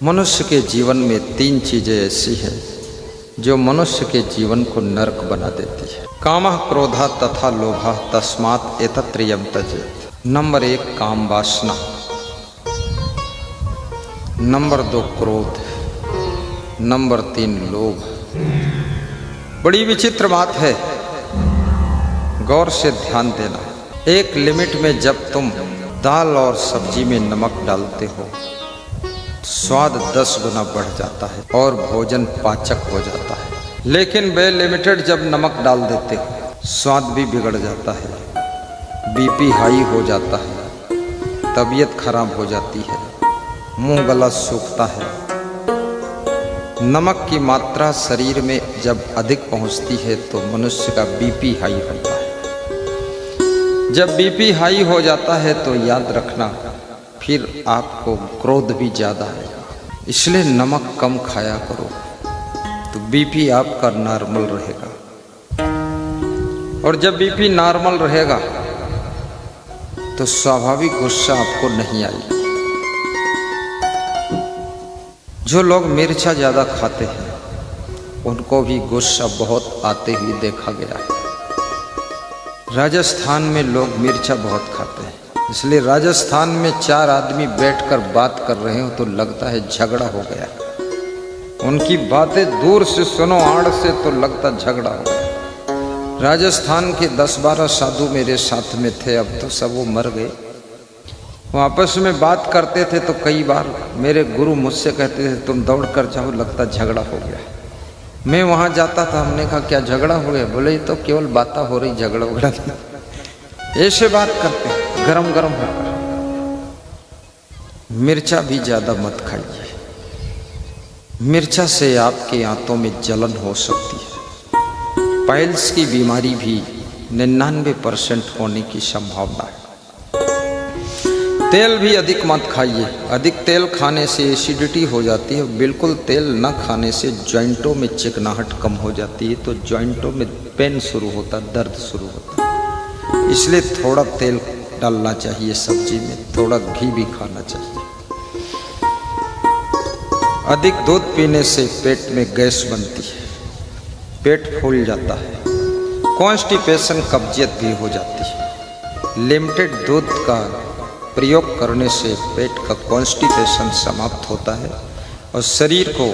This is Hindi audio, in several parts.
मनुष्य के जीवन में तीन चीजें ऐसी हैं जो मनुष्य के जीवन को नरक बना देती है। कामः क्रोधः तथा लोभः तस्मात् एतत्त्रयम् त्यजेत्। नंबर 1 काम वासना, नंबर 2 क्रोध, नंबर 3 लोभ। बड़ी विचित्र बात है, गौर से ध्यान देना। एक लिमिट में जब तुम दाल और सब्जी में नमक डालते हो, स्वाद 10 गुना बढ़ जाता है और भोजन पाचक हो जाता है। लेकिन बेलिमिटेड जब नमक डाल देते हो, स्वाद भी बिगड़ जाता है, बीपी हाई हो जाता है, तबीयत खराब हो जाती है, मुंह गला सूखता है। नमक की मात्रा शरीर में जब अधिक पहुंचती है तो मनुष्य का बीपी हाई होता है। जब बीपी हाई हो जाता है तो याद रखना, फिर आपको क्रोध भी ज़्यादा आएगा। इसलिए नमक कम खाया करो तो बीपी आपका नॉर्मल रहेगा। और जब बीपी नॉर्मल रहेगा तो स्वाभाविक गुस्सा आपको नहीं आएगी। जो लोग मिर्चा ज़्यादा खाते हैं उनको भी गुस्सा बहुत आते हुए देखा गया है। राजस्थान में लोग मिर्चा बहुत खाते हैं, इसलिए राजस्थान में 4 आदमी बैठकर बात कर रहे हो तो लगता है झगड़ा हो गया। उनकी बातें दूर से सुनो, आड़ से, तो लगता झगड़ा हो गया। राजस्थान के 10-12 साधु मेरे साथ में थे, अब तो सब वो मर गए। वो आपस में बात करते थे तो कई बार मेरे गुरु मुझसे कहते थे तुम दौड़ कर जाओ, लगता झगड़ा हो गया। मैं वहाँ जाता था, हमने कहा क्या झगड़ा हो गया? बोले तो केवल बातें हो रही, झगड़ा वगड़ा नहीं। ऐसे बात करते हैं गरम गरम होकर। मिर्चा भी ज़्यादा मत खाइए, मिर्चा से आपके आंतों में जलन हो सकती है। पाइल्स की बीमारी भी 99% होने की संभावना है। तेल भी अधिक मत खाइए, अधिक तेल खाने से एसिडिटी हो जाती है। बिल्कुल तेल न खाने से जॉइंटों में चिकनाहट कम हो जाती है, तो जॉइंटों में पेन शुरू होता, दर्द शुरू होता। इसलिए थोड़ा तेल डालना चाहिए सब्जी में, थोड़ा घी भी खाना चाहिए। अधिक दूध पीने से पेट में गैस बनती है, पेट फूल जाता है, कॉन्स्टिपेशन कब्जियत भी हो जाती है। लिमिटेड दूध का प्रयोग करने से पेट का कॉन्स्टिपेशन समाप्त होता है और शरीर को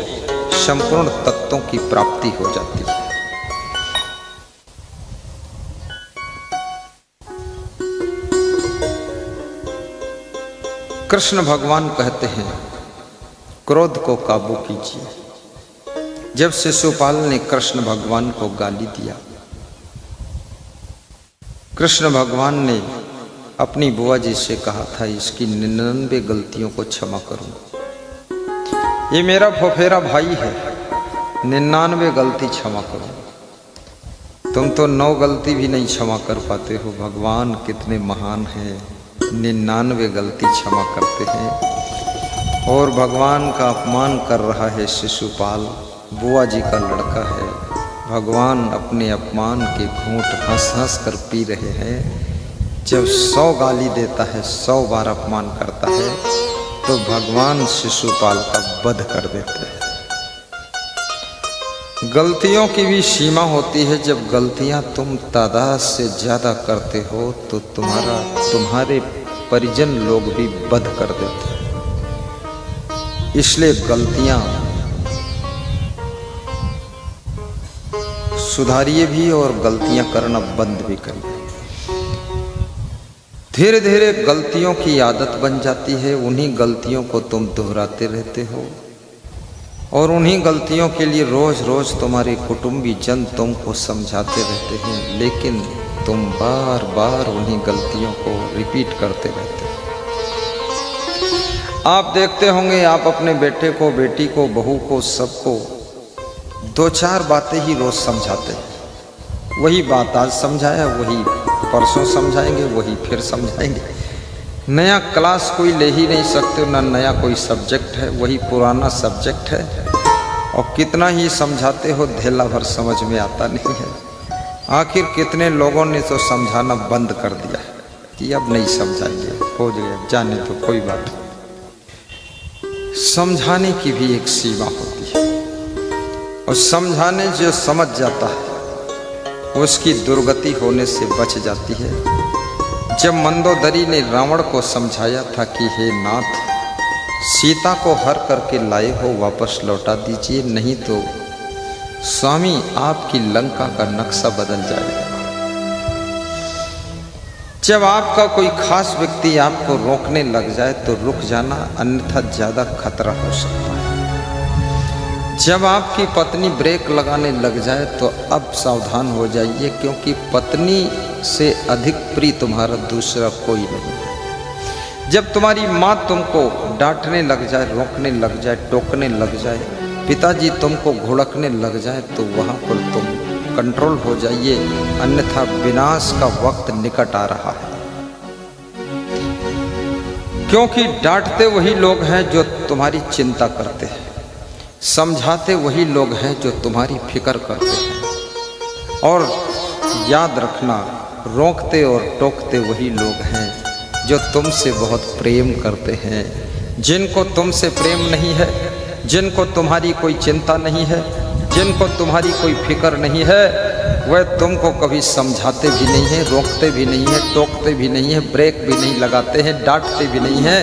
संपूर्ण तत्वों की प्राप्ति हो जाती है। कृष्ण भगवान कहते हैं क्रोध को काबू कीजिए। जब शिशुपाल ने कृष्ण भगवान को गाली दिया, कृष्ण भगवान ने अपनी बुआ जी से कहा था इसकी 99 गलतियों को क्षमा करूं। ये मेरा फुफेरा भाई है, 99 गलती क्षमा करो। तुम तो 9 गलती भी नहीं क्षमा कर पाते हो। भगवान कितने महान हैं, 99 गलती क्षमा करते हैं। और भगवान का अपमान कर रहा है शिशुपाल, बुआ जी का लड़का है। भगवान अपने अपमान के घूंट हंस हंस कर पी रहे हैं। जब 100 गाली देता है, 100 बार अपमान करता है, तो भगवान शिशुपाल का वध कर देते हैं। गलतियों की भी सीमा होती है। जब गलतियां तुम तादाद से ज़्यादा करते हो तो तुम्हारे परिजन लोग भी वध कर देते हैं। इसलिए गलतियां सुधारिए भी और गलतियां करना बंद भी करिए। धीरे धीरे गलतियों की आदत बन जाती है। उन्हीं गलतियों को तुम दोहराते रहते हो और उन्हीं गलतियों के लिए रोज रोज तुम्हारे कुटुंबी जन तुमको समझाते रहते हैं, लेकिन तुम बार बार उन्हीं गलतियों को रिपीट करते रहते हो। आप देखते होंगे, आप अपने बेटे को, बेटी को, बहू को, सबको 2-4 बातें ही रोज समझाते हैं। वही बात आज समझाया, वही परसों समझाएंगे, वही फिर समझाएंगे। नया क्लास कोई ले ही नहीं सकते, ना नया कोई सब्जेक्ट है, वही पुराना सब्जेक्ट है। और कितना ही समझाते हो, धेला भर समझ में आता नहीं है। आखिर कितने लोगों ने तो समझाना बंद कर दिया है कि अब नहीं समझाएंगे, हो गया, जाने तो कोई बात नहीं। समझाने की भी एक सीमा होती है, और समझाने जो समझ जाता है उसकी दुर्गति होने से बच जाती है। जब मंदोदरी ने रावण को समझाया था कि हे नाथ, सीता को हर करके लाए हो, वापस लौटा दीजिए, नहीं तो स्वामी आपकी लंका का नक्शा बदल जाएगा। जब आपका कोई खास व्यक्ति आपको रोकने लग जाए तो रुक जाना, अन्यथा ज्यादा खतरा हो सकता है। जब आपकी पत्नी ब्रेक लगाने लग जाए तो अब सावधान हो जाइए, क्योंकि पत्नी से अधिक प्रिय तुम्हारा दूसरा कोई नहीं है। जब तुम्हारी माँ तुमको डांटने लग जाए, रोकने लग जाए, टोकने लग जाए, पिताजी तुमको घुड़कने लग जाए, तो वहाँ पर तुम कंट्रोल हो जाइए, अन्यथा विनाश का वक्त निकट आ रहा है। क्योंकि डांटते वही लोग हैं जो तुम्हारी चिंता करते हैं, समझाते वही लोग हैं जो तुम्हारी फिक्र करते हैं, और याद रखना, रोकते और टोकते वही लोग हैं जो तुमसे बहुत प्रेम करते हैं। जिनको तुमसे प्रेम नहीं है, जिनको तुम्हारी कोई चिंता नहीं है, जिनको तुम्हारी कोई फिक्र नहीं है, वह तुमको कभी समझाते भी नहीं है, रोकते भी नहीं है, टोकते भी नहीं है, ब्रेक भी नहीं लगाते हैं, डांटते भी नहीं है।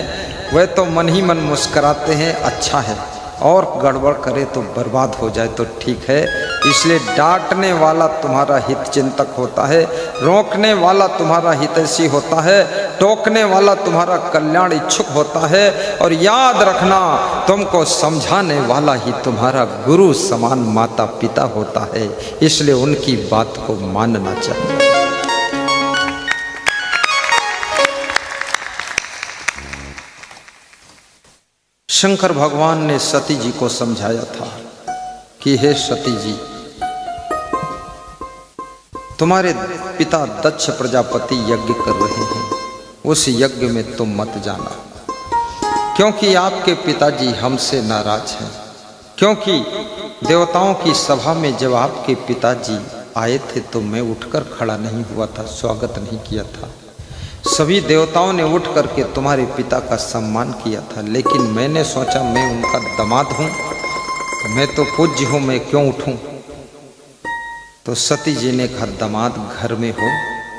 वह तो मन ही मन मुस्कराते हैं, अच्छा है, और गड़बड़ करे तो बर्बाद हो जाए तो ठीक है। इसलिए डांटने वाला तुम्हारा हित चिंतक होता है, रोकने वाला तुम्हारा हितैषी होता है, टोकने वाला तुम्हारा कल्याण इच्छुक होता है, और याद रखना, तुमको समझाने वाला ही तुम्हारा गुरु समान माता पिता होता है। इसलिए उनकी बात को मानना चाहिए। शंकर भगवान ने सती जी को समझाया था कि हे सती जी, तुम्हारे पिता दक्ष प्रजापति यज्ञ कर रहे हैं, उस यज्ञ में तुम मत जाना, क्योंकि आपके पिताजी हमसे नाराज हैं। क्योंकि देवताओं की सभा में जब आपके पिताजी आए थे तो मैं उठकर खड़ा नहीं हुआ था, स्वागत नहीं किया था। सभी देवताओं ने उठ करके तुम्हारे पिता का सम्मान किया था, लेकिन मैंने सोचा मैं उनका दामाद हूँ, मैं तो पूज्य हूँ, मैं क्यों उठूँ। तो सती जी ने कहा, दामाद घर में हो,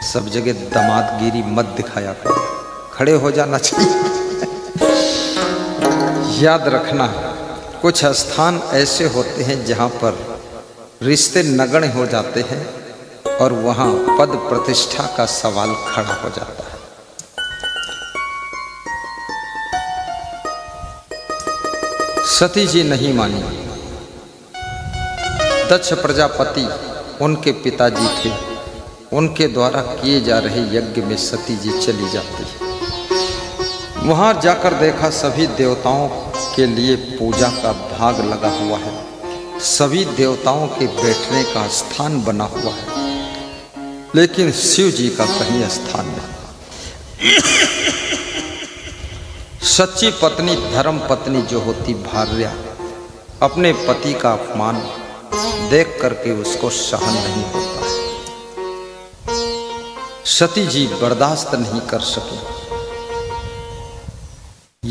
सब जगह दामादगिरी मत दिखाया करो, खड़े हो जाना चाहिए। याद रखना, कुछ स्थान ऐसे होते हैं जहाँ पर रिश्ते नगण्य हो जाते हैं और वहाँ पद प्रतिष्ठा का सवाल खड़ा हो जाता है। सती जी नहीं मानी। दक्ष प्रजापति उनके पिताजी थे, उनके द्वारा किए जा रहे यज्ञ में सती जी चली जाती। वहां जाकर देखा सभी देवताओं के लिए पूजा का भाग लगा हुआ है, सभी देवताओं के बैठने का स्थान बना हुआ है, लेकिन शिव जी का कहीं स्थान नहीं। सच्ची पत्नी, धर्म पत्नी जो होती भार्या, अपने पति का अपमान देख करके उसको सहन नहीं होता। सती जी बर्दाश्त नहीं कर सकी,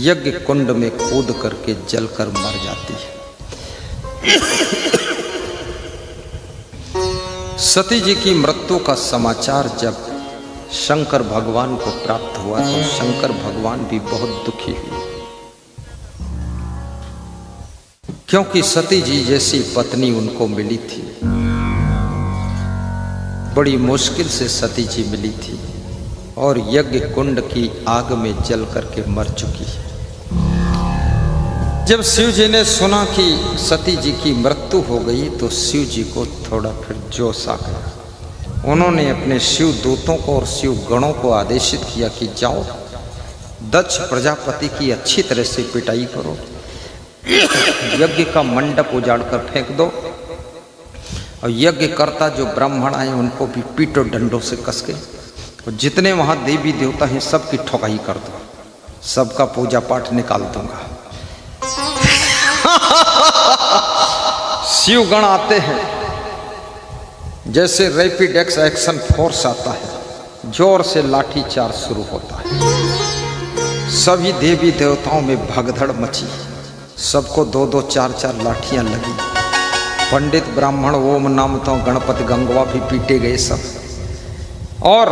यज्ञ कुंड में कूद करके जलकर मर जाती है। सती जी की मृत्यु का समाचार जब शंकर भगवान को प्राप्त हुआ तो शंकर भगवान भी बहुत दुखी हुए, क्योंकि सती जी जैसी पत्नी उनको मिली थी। बड़ी मुश्किल से सती जी मिली थी और यज्ञ कुंड की आग में जल करके मर चुकी है। जब शिव जी ने सुना कि सती जी की मृत्यु हो गई तो शिव जी को थोड़ा फिर जोश आ गया। उन्होंने अपने शिव दूतों को और शिव गणों को आदेशित किया कि जाओ दक्ष प्रजापति की अच्छी तरह से पिटाई करो, यज्ञ का मंडप उजाड़ कर फेंक दो, और यज्ञकर्ता जो ब्राह्मण आए उनको भी पीटो डंडों से कस के, और जितने वहाँ देवी देवता हैं सबकी ठोकाई कर दो, सबका पूजा पाठ निकाल दूंगा। शिवगण आते हैं, जैसे रैपिड एक्शन फोर्स आता है, जोर से लाठी चार्ज शुरू होता है। सभी देवी देवताओं में भगदड़ मची, सबको 2-2 4-4 लाठियां लगी। पंडित ब्राह्मण ओम नाम तो गणपति गंगवा भी पीटे गए सब, और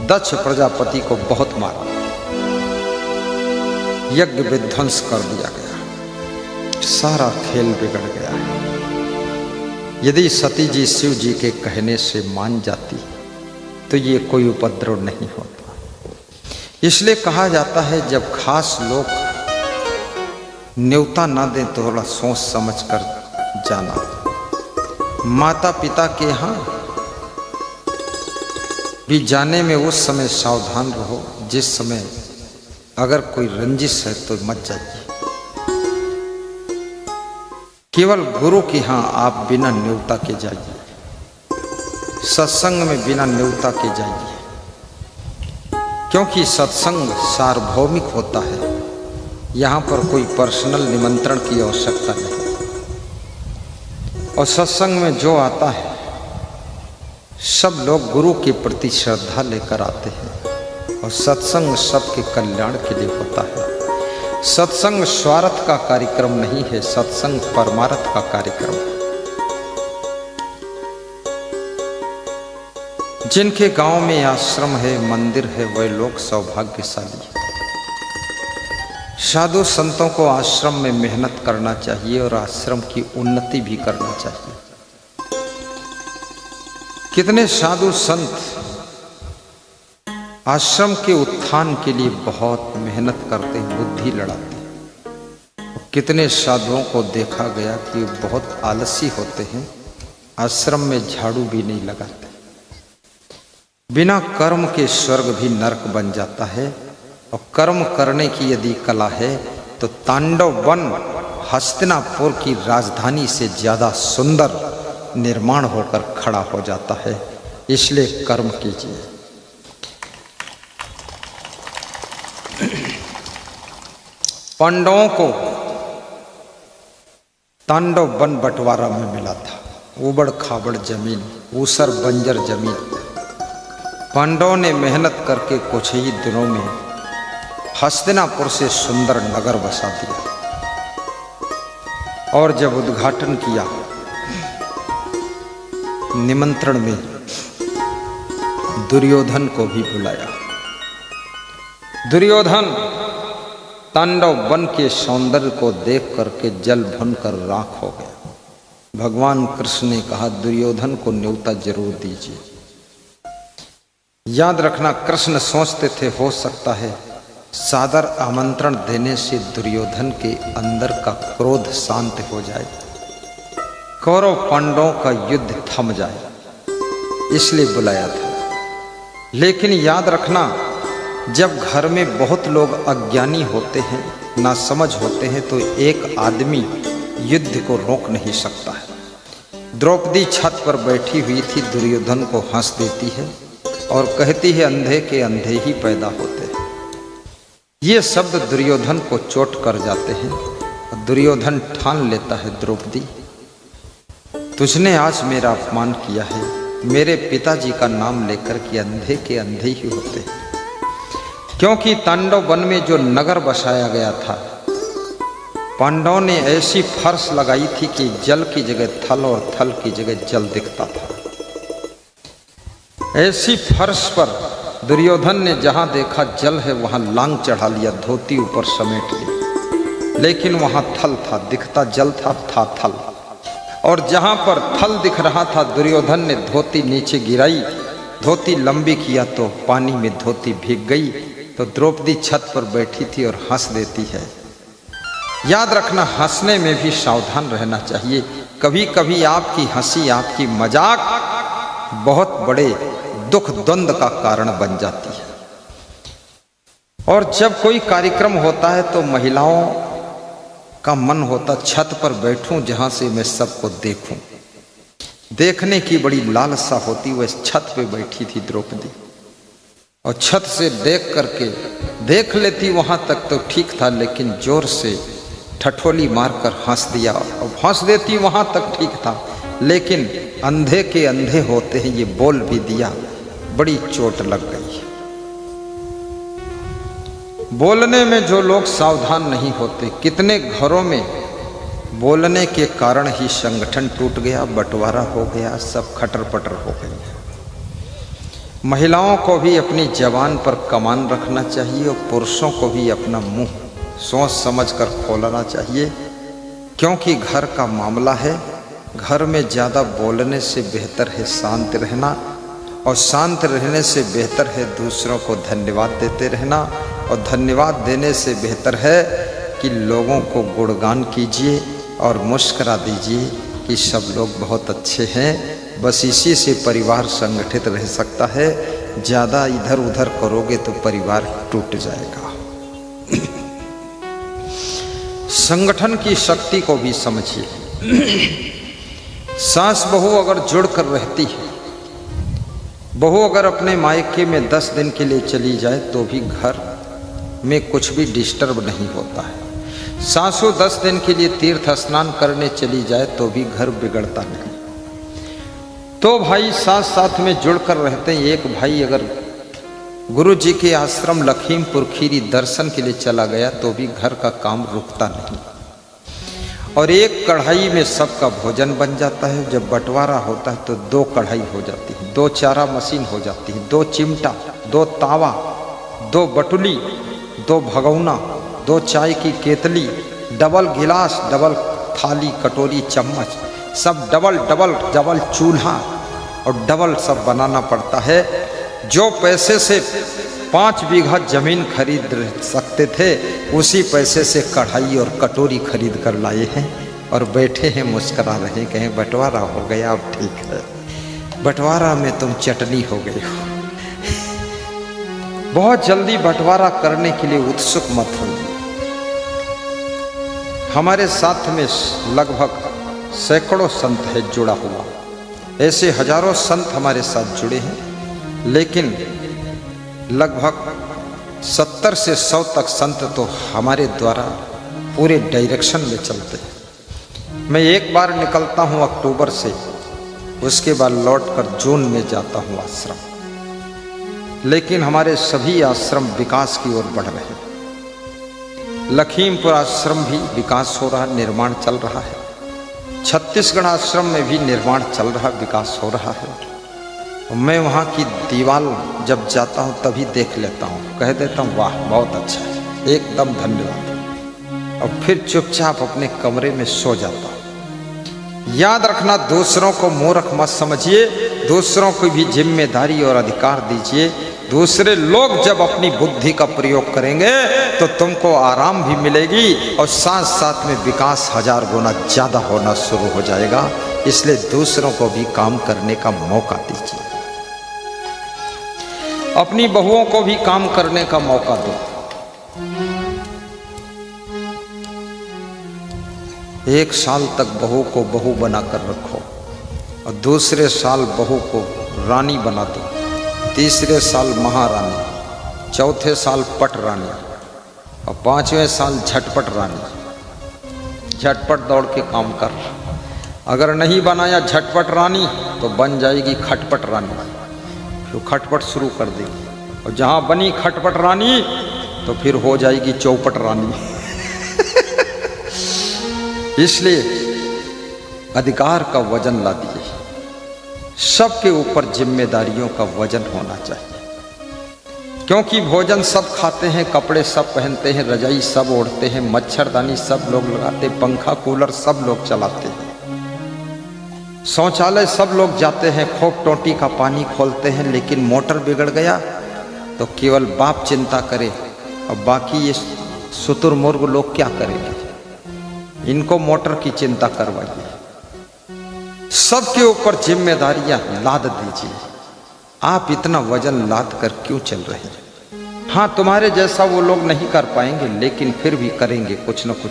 दक्ष प्रजापति को बहुत मारा, यज्ञ विध्वंस कर दिया गया, सारा खेल बिगड़ गया है। यदि सती जी शिव जी के कहने से मान जाती तो ये कोई उपद्रव नहीं होता। इसलिए कहा जाता है जब खास लोग न्योता ना दें तो थोड़ा सोच समझ कर जाना। माता पिता के यहाँ भी जाने में उस समय सावधान रहो जिस समय अगर कोई रंजिश है तो मत जाइए। केवल गुरु के यहाँ आप बिना न्योता के जाइए, सत्संग में बिना न्योता के जाइए, क्योंकि सत्संग सार्वभौमिक होता है। यहाँ पर कोई पर्सनल निमंत्रण की आवश्यकता नहीं, और सत्संग में जो आता है सब लोग गुरु के प्रति श्रद्धा लेकर आते हैं, और सत्संग सबके कल्याण के लिए होता है। सत्संग स्वार्थ का कार्यक्रम नहीं है, सत्संग परमार्थ का कार्यक्रम है। जिनके गांव में आश्रम है, मंदिर है, वे लोग सौभाग्यशाली हैं। साधु संतों को आश्रम में मेहनत करना चाहिए और आश्रम की उन्नति भी करना चाहिए। कितने साधु संत आश्रम के उत्थान के लिए बहुत मेहनत करते हैं, बुद्धि लड़ाते हैं। कितने साधुओं को देखा गया कि बहुत आलसी होते हैं, आश्रम में झाड़ू भी नहीं लगाते। बिना कर्म के स्वर्ग भी नरक बन जाता है, और कर्म करने की यदि कला है तो तांडव वन हस्तिनापुर की राजधानी से ज्यादा सुंदर निर्माण होकर खड़ा हो जाता है। इसलिए कर्म कीजिए। पांडवों को तांडव वन बंटवारा में मिला था, उबड़ खाबड़ जमीन, ऊसर बंजर जमीन। पांडवों ने मेहनत करके कुछ ही दिनों में हस्तिनापुर से सुंदर नगर बसा दिया, और जब उद्घाटन किया निमंत्रण में दुर्योधन को भी बुलाया। दुर्योधन तांडव वन के सौंदर्य को देख करके जल भुन कर राख हो गया। भगवान कृष्ण ने कहा दुर्योधन को न्योता जरूर दीजिए। याद रखना, कृष्ण सोचते थे हो सकता है सादर आमंत्रण देने से दुर्योधन के अंदर का क्रोध शांत हो जाए, कौरव पांडवों का युद्ध थम जाए, इसलिए बुलाया था। लेकिन याद रखना, जब घर में बहुत लोग अज्ञानी होते हैं, ना समझ होते हैं, तो एक आदमी युद्ध को रोक नहीं सकता है। द्रौपदी छत पर बैठी हुई थी, दुर्योधन को हंस देती है और कहती है अंधे के अंधे ही पैदा होते हैं। ये शब्द दुर्योधन को चोट कर जाते हैं। दुर्योधन ठान लेता है द्रौपदी, तुझने आज मेरा अपमान किया है, मेरे पिताजी का नाम लेकर कि अंधे के अंधे ही होते हैं। क्योंकि तांडव वन में जो नगर बसाया गया था, पांडवों ने ऐसी फर्श लगाई थी कि जल की जगह थल और थल की जगह जल दिखता था। ऐसी फर्श पर दुर्योधन ने जहां देखा जल है वहां लांग चढ़ा लिया, धोती ऊपर समेट ली, लेकिन वहां थल था, दिखता जल था थल। और जहां पर थल दिख रहा था, दुर्योधन ने धोती नीचे गिराई, धोती लंबी किया तो पानी में धोती भीग गई। तो द्रौपदी छत पर बैठी थी और हंस देती है। याद रखना, हंसने में भी सावधान रहना चाहिए। कभी कभी आपकी हंसी, आपकी मजाक बहुत बड़े दुख द्वंद का कारण बन जाती है। और जब कोई कार्यक्रम होता है तो महिलाओं का मन होता छत पर बैठूं जहां से मैं सबको देखूं, देखने की बड़ी लालसा होती। वह छत पे बैठी थी द्रौपदी, और छत से देख करके देख लेती वहां तक तो ठीक था, लेकिन जोर से ठठोली मारकर हंस दिया, और हंस देती वहां तक ठीक था, लेकिन अंधे के अंधे होते हैं ये बोल भी दिया, बड़ी चोट लग गई। बोलने में जो लोग सावधान नहीं होते, कितने घरों में बोलने के कारण ही संगठन टूट गया, बंटवारा हो गया, सब खटर पटर हो गई। महिलाओं को भी अपनी जबान पर कमान रखना चाहिए और पुरुषों को भी अपना मुंह सोच समझ कर खोलना चाहिए, क्योंकि घर का मामला है। घर में ज़्यादा बोलने से बेहतर है शांत रहना, और शांत रहने से बेहतर है दूसरों को धन्यवाद देते रहना, और धन्यवाद देने से बेहतर है कि लोगों को गुणगान कीजिए और मुस्करा दीजिए कि सब लोग बहुत अच्छे हैं। बस इसी से परिवार संगठित रह सकता है। ज़्यादा इधर उधर करोगे तो परिवार टूट जाएगा। संगठन की शक्ति को भी समझिए। सास बहू अगर जुड़कर रहती है, बहू अगर अपने मायके में 10 दिन के लिए चली जाए तो भी घर में कुछ भी डिस्टर्ब नहीं होता है। सासू 10 दिन के लिए तीर्थ स्नान करने चली जाए तो भी घर बिगड़ता नहीं। तो भाई साथ साथ में जुड़कर रहते हैं। एक भाई अगर गुरु जी के आश्रम लखीमपुर खीरी दर्शन के लिए चला गया तो भी घर का काम रुकता नहीं, और एक कढ़ाई में सबका भोजन बन जाता है। जब बंटवारा होता है तो 2 कढ़ाई हो जाती है, 2 चारा मशीन हो जाती है, 2 चिमटा, 2 तावा, 2 बटुली, 2 भगौना, 2 चाय की केतली, डबल गिलास, डबल थाली, कटोरी, चम्मच, सब डबल डबल डबल चूल्हा और डबल सब बनाना पड़ता है। जो पैसे से 5 बीघा जमीन खरीद सकते थे, उसी पैसे से कढ़ाई और कटोरी खरीद कर लाए हैं और बैठे हैं, मुस्करा रहे, कहें बंटवारा हो गया, अब ठीक है, बंटवारा में तुम चटनी हो गई हो। बहुत जल्दी बंटवारा करने के लिए उत्सुक मत होइए। हमारे साथ में लगभग सैकड़ों संत है जुड़ा हुआ, ऐसे हजारों संत हमारे साथ जुड़े हैं, लेकिन लगभग 70 से 100 तक संत तो हमारे द्वारा पूरे डायरेक्शन में चलते हैं। मैं एक बार निकलता हूँ अक्टूबर से, उसके बाद लौटकर जून में जाता हूँ आश्रम, लेकिन हमारे सभी आश्रम विकास की ओर बढ़ रहे हैं। लखीमपुर आश्रम भी विकास हो रहा, निर्माण चल रहा है। छत्तीसगढ़ आश्रम में भी निर्माण चल रहा, विकास हो रहा है। मैं वहाँ की दीवार जब जाता हूँ तभी देख लेता हूँ, कह देता हूँ वाह बहुत अच्छा है, एकदम धन्यवाद, और फिर चुपचाप अपने कमरे में सो जाता हूँ। याद रखना, दूसरों को मूर्ख मत समझिए, दूसरों को भी जिम्मेदारी और अधिकार दीजिए। दूसरे लोग जब अपनी बुद्धि का प्रयोग करेंगे तो तुमको आराम भी मिलेगी और साथ साथ में विकास 1000 गुना ज़्यादा होना शुरू हो जाएगा। इसलिए दूसरों को भी काम करने का मौका दीजिए, अपनी बहुओं को भी काम करने का मौका दो। एक साल तक बहू को बहू बनाकर रखो और दूसरे साल बहू को रानी बना दो, तीसरे साल महारानी, चौथे साल पट रानी और 5वें साल झटपट रानी। झटपट दौड़ के काम कर, अगर नहीं बनाया झटपट रानी तो बन जाएगी खटपट रानी, तो खटपट शुरू कर देगी, और जहाँ बनी खटपट रानी तो फिर हो जाएगी चौपट रानी। इसलिए अधिकार का वजन ला दिए, सबके ऊपर जिम्मेदारियों का वजन होना चाहिए, क्योंकि भोजन सब खाते हैं, कपड़े सब पहनते हैं, रजाई सब ओढ़ते हैं, मच्छरदानी सब लोग लगाते, पंखा कूलर सब लोग चलाते हैं, शौचालय सब लोग जाते हैं, खोप टोटी का पानी खोलते हैं। लेकिन मोटर बिगड़ गया तो केवल बाप चिंता करे और बाकी ये शुतुरमुर्ग लोग क्या करेंगे? इनको मोटर की चिंता करवाइए। सबके ऊपर जिम्मेदारियां लाद दीजिए। आप इतना वजन लाद कर क्यों चल रहे हैं? हाँ, तुम्हारे जैसा वो लोग नहीं कर पाएंगे, लेकिन फिर भी करेंगे कुछ न कुछ।